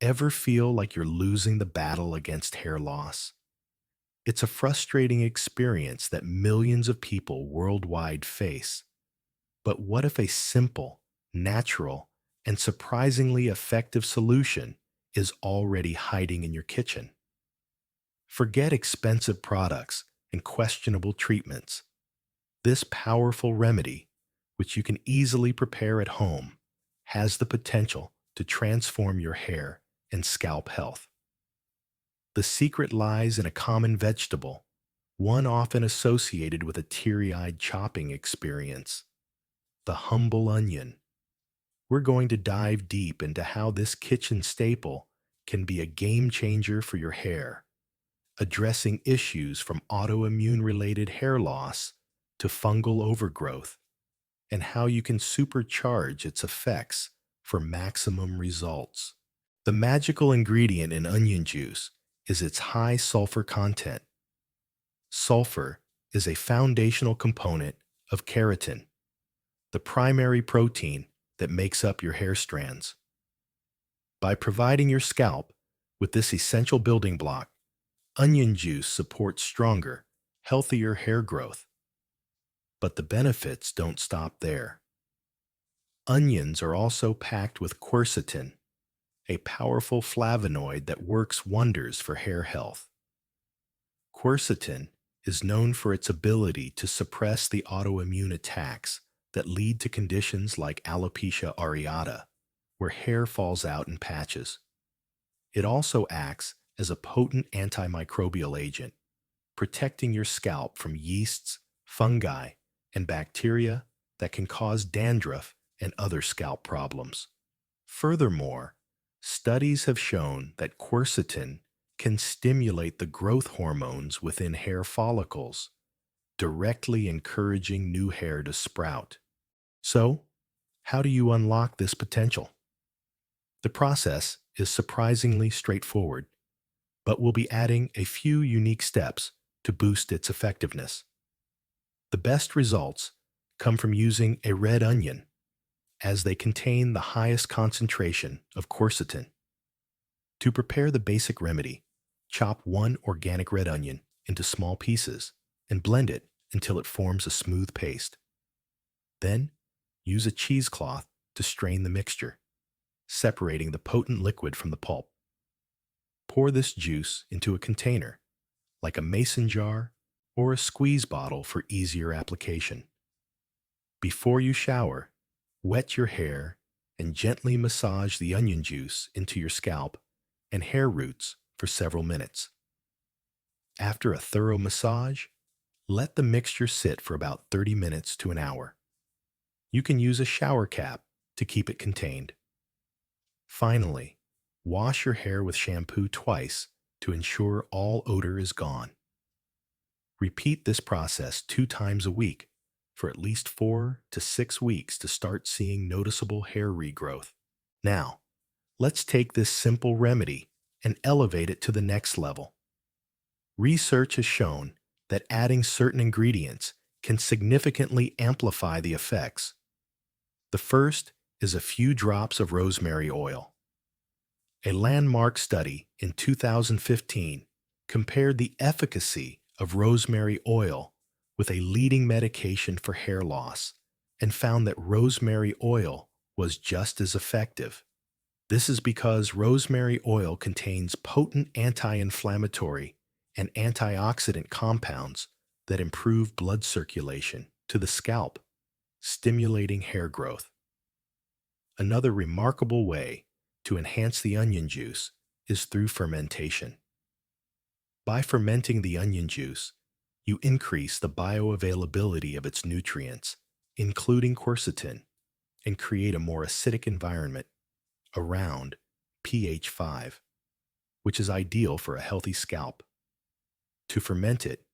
Ever feel like you're losing the battle against hair loss? It's a frustrating experience that millions of people worldwide face. But what if a simple, natural, and surprisingly effective solution is already hiding in your kitchen? Forget expensive products and questionable treatments. This powerful remedy, which you can easily prepare at home, has the potential to transform your hair and scalp health. The secret lies in a common vegetable, one often associated with a teary-eyed chopping experience: the humble onion. We're going to dive deep into how this kitchen staple can be a game changer for your hair, addressing issues from autoimmune-related hair loss to fungal overgrowth, and how you can supercharge its effects for maximum results. The magical ingredient in onion juice is its high sulfur content. Sulfur is a foundational component of keratin, the primary protein that makes up your hair strands. By providing your scalp with this essential building block, onion juice supports stronger, healthier hair growth. But the benefits don't stop there. Onions are also packed with quercetin, a powerful flavonoid that works wonders for hair health. Quercetin is known for its ability to suppress the autoimmune attacks that lead to conditions like alopecia areata, where hair falls out in patches. It also acts as a potent antimicrobial agent, protecting your scalp from yeasts, fungi, and bacteria that can cause dandruff and other scalp problems. Furthermore, studies have shown that quercetin can stimulate the growth hormones within hair follicles, directly encouraging new hair to sprout. So, how do you unlock this potential? The process is surprisingly straightforward, but we'll be adding a few unique steps to boost its effectiveness. The best results come from using a red onion, as they contain the highest concentration of quercetin. To prepare the basic remedy, chop one organic red onion into small pieces and blend it until it forms a smooth paste. Then, use a cheesecloth to strain the mixture, separating the potent liquid from the pulp. Pour this juice into a container, like a mason jar or a squeeze bottle for easier application. Before you shower, wet your hair and gently massage the onion juice into your scalp and hair roots for several minutes. After a thorough massage, let the mixture sit for about 30 minutes to an hour. You can use a shower cap to keep it contained. Finally, wash your hair with shampoo twice to ensure all odor is gone. Repeat this process 2 times a week for at least 4 to 6 weeks to start seeing noticeable hair regrowth. Now, let's take this simple remedy and elevate it to the next level. Research has shown that adding certain ingredients can significantly amplify the effects. The first is a few drops of rosemary oil. A landmark study in 2015 compared the efficacy of rosemary oil with a leading medication for hair loss and found that rosemary oil was just as effective. This is because rosemary oil contains potent anti-inflammatory and antioxidant compounds that improve blood circulation to the scalp, stimulating hair growth. Another remarkable way to enhance the onion juice is through fermentation. By fermenting the onion juice, you increase the bioavailability of its nutrients, including quercetin, and create a more acidic environment around pH 5, which is ideal for a healthy scalp. To ferment it,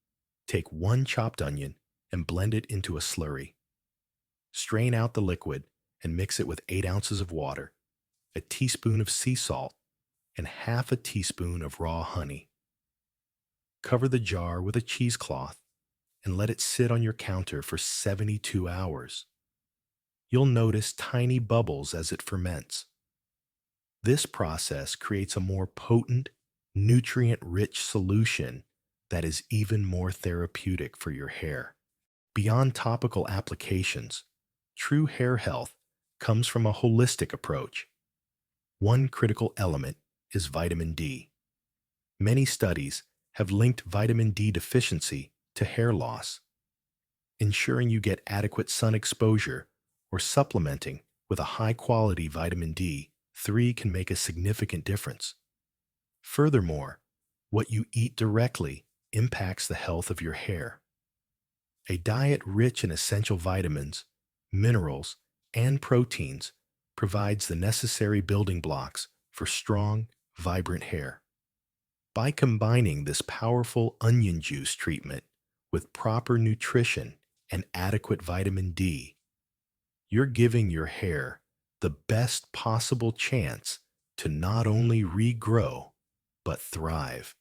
take one chopped onion and blend it into a slurry. Strain out the liquid and mix it with 8 ounces of water, a teaspoon of sea salt, and half a teaspoon of raw honey. Cover the jar with a cheesecloth and let it sit on your counter for 72 hours. You'll notice tiny bubbles as it ferments. This process creates a more potent, nutrient-rich solution that is even more therapeutic for your hair. Beyond topical applications, true hair health comes from a holistic approach. One critical element is vitamin D. Many studies have linked vitamin D deficiency to hair loss. Ensuring you get adequate sun exposure or supplementing with a high-quality vitamin D3 can make a significant difference. Furthermore, what you eat directly impacts the health of your hair. A diet rich in essential vitamins, minerals, and proteins provides the necessary building blocks for strong, vibrant hair. By combining this powerful onion juice treatment with proper nutrition and adequate vitamin D, you're giving your hair the best possible chance to not only regrow, but thrive.